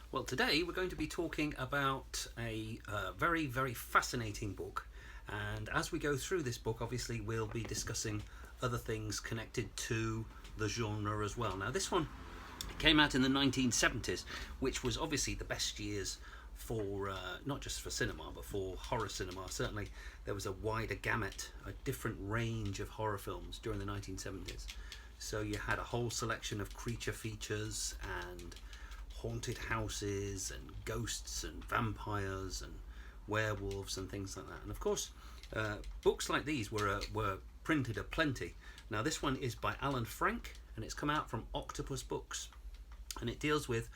Well, today we're going to be talking about a very, very fascinating book. And as we go through this book, obviously, we'll be discussing other things connected to the genre as well. Now, this one came out in the 1970s, which was obviously the best years for not just for cinema, but for horror cinema. Certainly, there was a wider gamut, a different range of horror films during the 1970s. So you had a whole selection of creature features and haunted houses and ghosts and vampires and werewolves and things like that. And of course, books like these were printed aplenty. Now this one is by Alan Frank, and it's come out from Octopus Books, and it deals with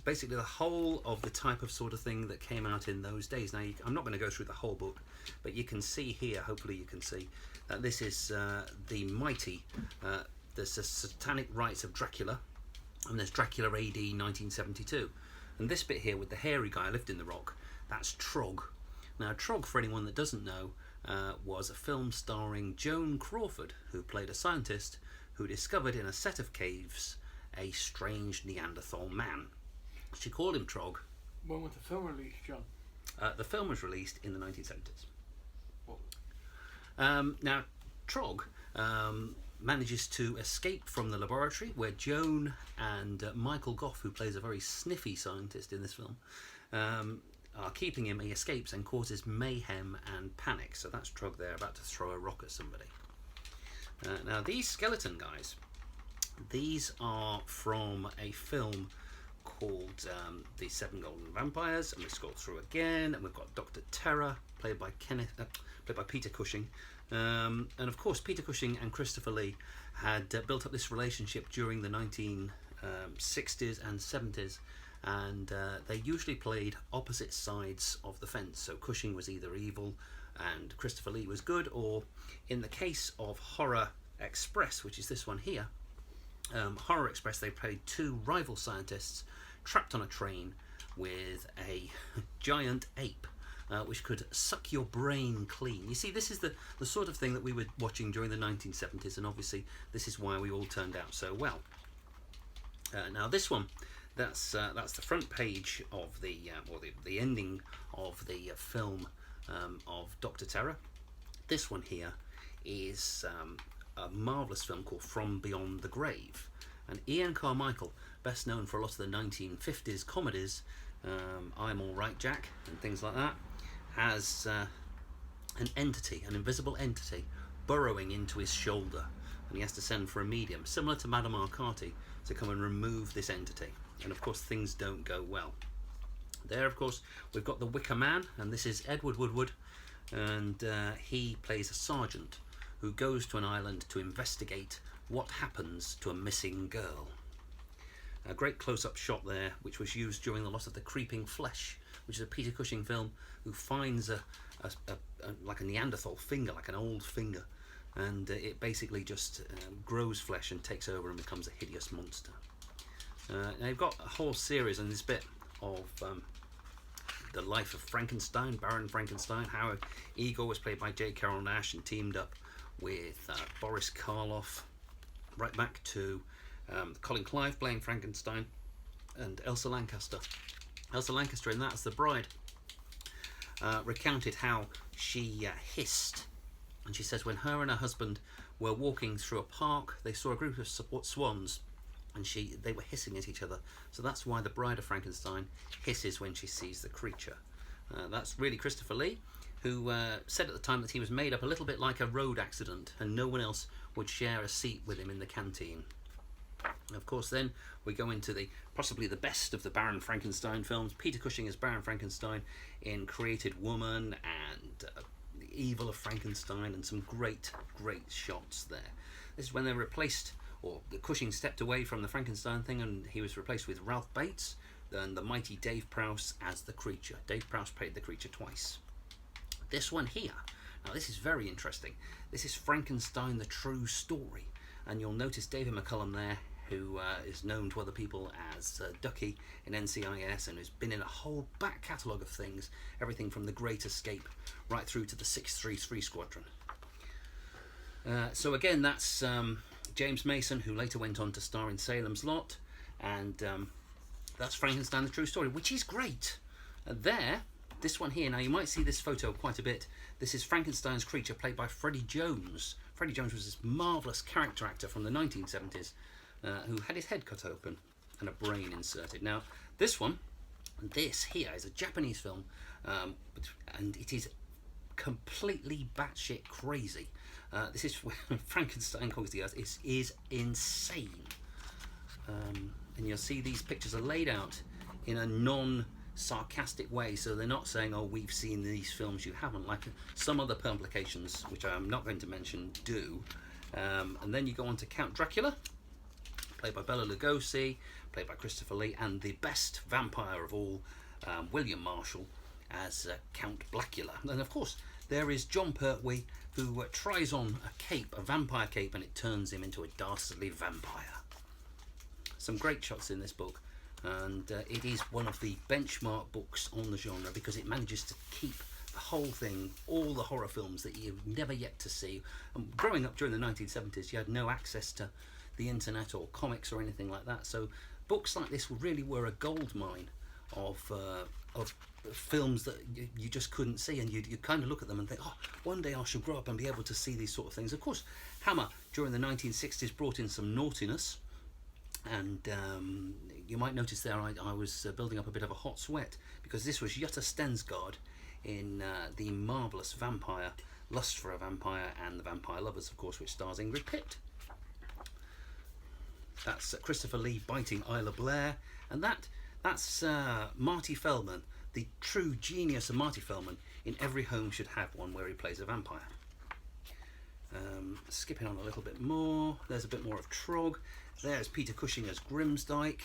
basically the whole of the type of sort of thing that came out in those days. Now I'm not going to go through the whole book, but you can see here, hopefully you can see, that this is the mighty, there's the Satanic Rites of Dracula, and there's Dracula AD 1972. And this bit here with the hairy guy lived in the rock, that's Trog. Now Trog, for anyone that doesn't know, was a film starring Joan Crawford, who played a scientist who discovered in a set of caves a strange Neanderthal man. She called him Trog. When was the film released, John? The film was released in the 1970s. What? Now, Trog manages to escape from the laboratory where Joan and Michael Goff, who plays a very sniffy scientist in this film, are keeping him. He escapes and causes mayhem and panic. So that's Trog there, about to throw a rock at somebody. Now, these skeleton guys, these are from a film called The Seven Golden Vampires, and we scroll through again, and we've got Dr. Terror, played by Peter Cushing. And of course, Peter Cushing and Christopher Lee had built up this relationship during the 1960s and 70s, and they usually played opposite sides of the fence. So Cushing was either evil and Christopher Lee was good, or in the case of Horror Express, which is this one here, Horror Express, they played two rival scientists trapped on a train with a giant ape which could suck your brain clean. You see, this is the sort of thing that we were watching during the 1970s, and obviously this is why we all turned out so well. Now this one, that's the front page of the ending of the film of Dr. Terror. This one here is a marvellous film called From Beyond the Grave, and Ian Carmichael, best known for a lot of the 1950s comedies, I'm All Right Jack and things like that, has an invisible entity burrowing into his shoulder, and he has to send for a medium similar to Madame Arcati to come and remove this entity, and of course things don't go well. There, of course, we've got the Wicker Man, and this is Edward Woodward, and he plays a sergeant who goes to an island to investigate what happens to a missing girl. A great close-up shot there, which was used during the loss of the Creeping Flesh, which is a Peter Cushing film, who finds like a Neanderthal finger, like an old finger, and it basically just grows flesh and takes over and becomes a hideous monster. Now you've got a whole series in this bit of the life of Frankenstein, Baron Frankenstein, how Igor was played by J. Carrol Naish and teamed up with Boris Karloff, right back to Colin Clive playing Frankenstein, and Elsa Lancaster. Elsa Lancaster in that as the bride recounted how she hissed, and she says when her and her husband were walking through a park, they saw a group of swans, and they were hissing at each other. So that's why the bride of Frankenstein hisses when she sees the creature. That's really Christopher Lee, who said at the time that he was made up a little bit like a road accident, and no one else would share a seat with him in the canteen. Of course, then we go into possibly the best of the Baron Frankenstein films. Peter Cushing as Baron Frankenstein in Created Woman and The Evil of Frankenstein, and some great shots there. This is when they replaced, or Cushing stepped away from the Frankenstein thing, and he was replaced with Ralph Bates and the mighty Dave Prowse as the creature. Dave Prowse played the creature twice. This one here, now this is very interesting. This is Frankenstein the True Story, and you'll notice David McCullum there, who is known to other people as Ducky in NCIS, and has been in a whole back catalogue of things, everything from The Great Escape right through to the 633 Squadron. So again, that's James Mason, who later went on to star in Salem's Lot, and that's Frankenstein, the True Story, which is great. This one here, now you might see this photo quite a bit. This is Frankenstein's creature played by Freddie Jones. Freddie Jones was this marvellous character actor from the 1970s who had his head cut open and a brain inserted. Now, this here is a Japanese film, and it is completely batshit crazy. This is when Frankenstein conquers the earth. It is insane. And you'll see these pictures are laid out in a non-sarcastic way, so they're not saying, oh, we've seen these films you haven't, like some other publications, which I'm not going to mention, do. And then you go on to Count Dracula, played by Bela Lugosi, played by Christopher Lee, and the best vampire of all, William Marshall, as Count Blackula. And of course, there is John Pertwee, who tries on a cape, a vampire cape, and it turns him into a dastardly vampire. Some great shots in this book, and it is one of the benchmark books on the genre because it manages to keep the whole thing, all the horror films that you've never yet to see. And growing up during the 1970s, you had no access to the internet or comics or anything like that, so books like this really were a gold mine of films that you just couldn't see, and you kind of look at them and think, oh, one day I shall grow up and be able to see these sort of things. Of course, Hammer during the 1960s brought in some naughtiness, and you might notice there I was building up a bit of a hot sweat because this was Jutta Stensgaard in the marvellous Vampire, Lust for a Vampire, and The Vampire Lovers, of course, which stars Ingrid Pitt. That's Christopher Lee biting Isla Blair, and that's Marty Feldman, the true genius of Marty Feldman. In Every Home Should Have One, where he plays a vampire. Skipping on a little bit more, there's a bit more of Trog. There's Peter Cushing as Grimsdyke,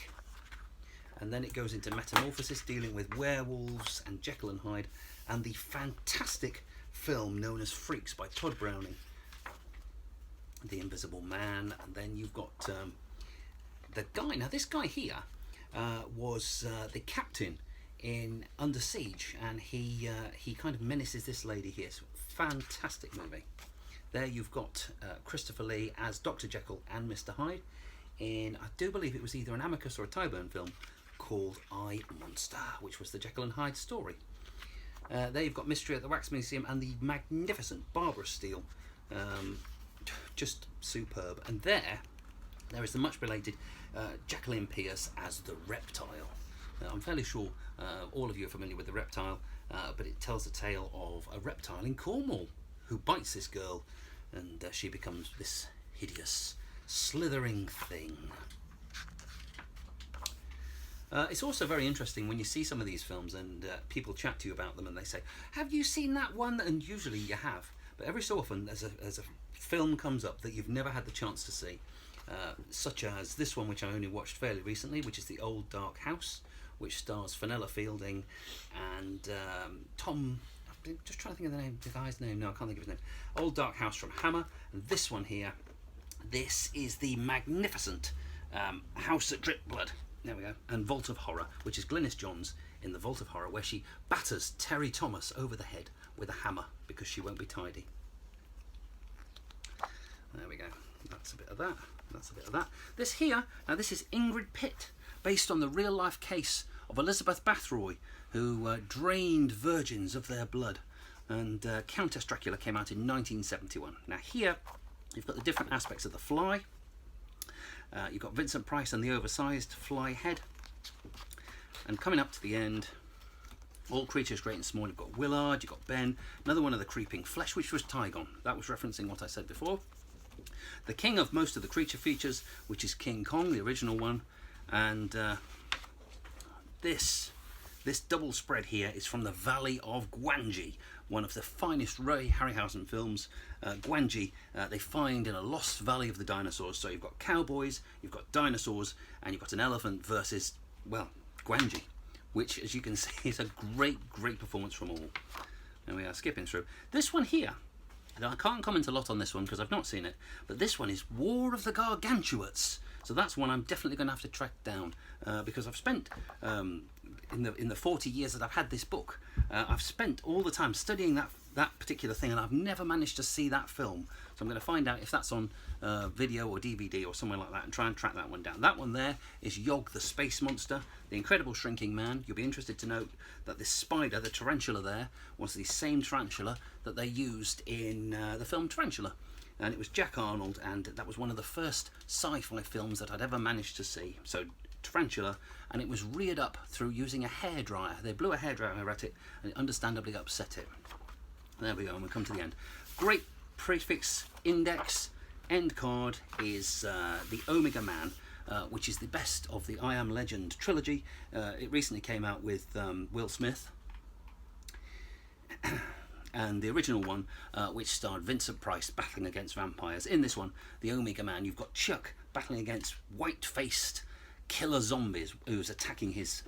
and then it goes into Metamorphosis, dealing with werewolves and Jekyll and Hyde, and the fantastic film known as Freaks by Todd Browning, The Invisible Man. And then you've got the guy. Now this guy here was the captain in Under Siege, and he kind of menaces this lady here. So, fantastic movie. There you've got Christopher Lee as Dr. Jekyll and Mr. Hyde in, I do believe it was either an Amicus or a Tyburn film called I, Monster, which was the Jekyll and Hyde story. There you've got Mystery at the Wax Museum and the magnificent Barbara Steele, just superb. And there is the much belated Jacqueline Pierce as the Reptile. I'm fairly sure all of you are familiar with the Reptile, but it tells the tale of a reptile in Cornwall who bites this girl, and she becomes this hideous, slithering thing. It's also very interesting when you see some of these films and people chat to you about them and they say, have you seen that one? And usually you have, but every so often as a film comes up that you've never had the chance to see, such as this one, which I only watched fairly recently, which is The Old Dark House, which stars Fenella Fielding and Tom, I'm just trying to think of the guy's name. No, I can't think of his name. Old Dark House from Hammer. And this one here, this is the magnificent House that Dripped Blood. There we go. And Vault of Horror, which is Glynis Johns in the Vault of Horror, where she batters Terry Thomas over the head with a hammer because she won't be tidy. There we go. That's a bit of that. That's a bit of that. This here, now this is Ingrid Pitt, based on the real life case of Elizabeth Bathory, who drained virgins of their blood. And Countess Dracula came out in 1971. Now here, you've got the different aspects of the fly. You've got Vincent Price and the oversized fly head. And coming up to the end, all creatures great and small. You've got Willard, you've got Ben, another one of the creeping flesh, which was Tygon. That was referencing what I said before. The king of most of the creature features, which is King Kong, the original one. And this double spread here is from the Valley of Gwangi, one of the finest Ray Harryhausen films. Gwangi, they find in a lost valley of the dinosaurs. So you've got cowboys, you've got dinosaurs, and you've got an elephant versus, well, Gwangi, which, as you can see, is a great performance from all. And we are skipping through. This one here, now I can't comment a lot on this one because I've not seen it, but this one is War of the Gargantuans. So that's one I'm definitely going to have to track down because I've spent, in the 40 years that I've had this book, I've spent all the time studying that particular thing, and I've never managed to see that film. So I'm going to find out if that's on video or DVD or somewhere like that, and try and track that one down. That one there is Yog the Space Monster, the Incredible Shrinking Man. You'll be interested to note that this spider, the tarantula there, was the same tarantula that they used in the film Tarantula. And it was Jack Arnold, and that was one of the first sci-fi films that I'd ever managed to see. So Tarantula, and it was reared up through using a hairdryer. They blew a hairdryer at it, and it understandably upset it. There we go, and we come to the end. Great prefix index. End card is the Omega Man, which is the best of the I Am Legend trilogy. It recently came out with Will Smith. And the original one, which starred Vincent Price battling against vampires. In this one, the Omega Man, you've got Chuck battling against white-faced killer zombies who's attacking his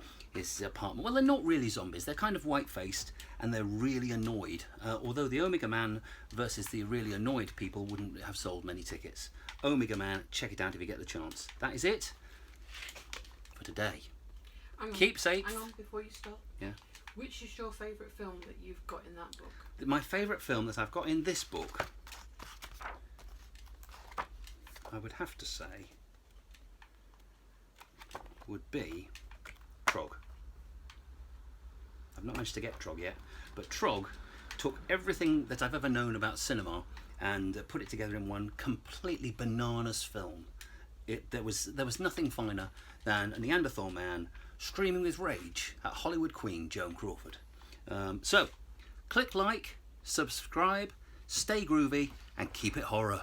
apartment. Well, they're not really zombies. They're kind of white-faced, and they're really annoyed. Although the Omega Man versus the really annoyed people wouldn't have sold many tickets. Omega Man, check it out if you get the chance. That is it for today. Keep safe. Hang on, before you stop. Yeah. Which is your favourite film that you've got in that book? My favourite film that I've got in this book, I would have to say, would be Trog. I've not managed to get Trog yet, but Trog took everything that I've ever known about cinema and put it together in one completely bananas film. There was nothing finer than a Neanderthal man screaming with rage at Hollywood queen Joan Crawford. So, click like, subscribe, stay groovy, and keep it horror.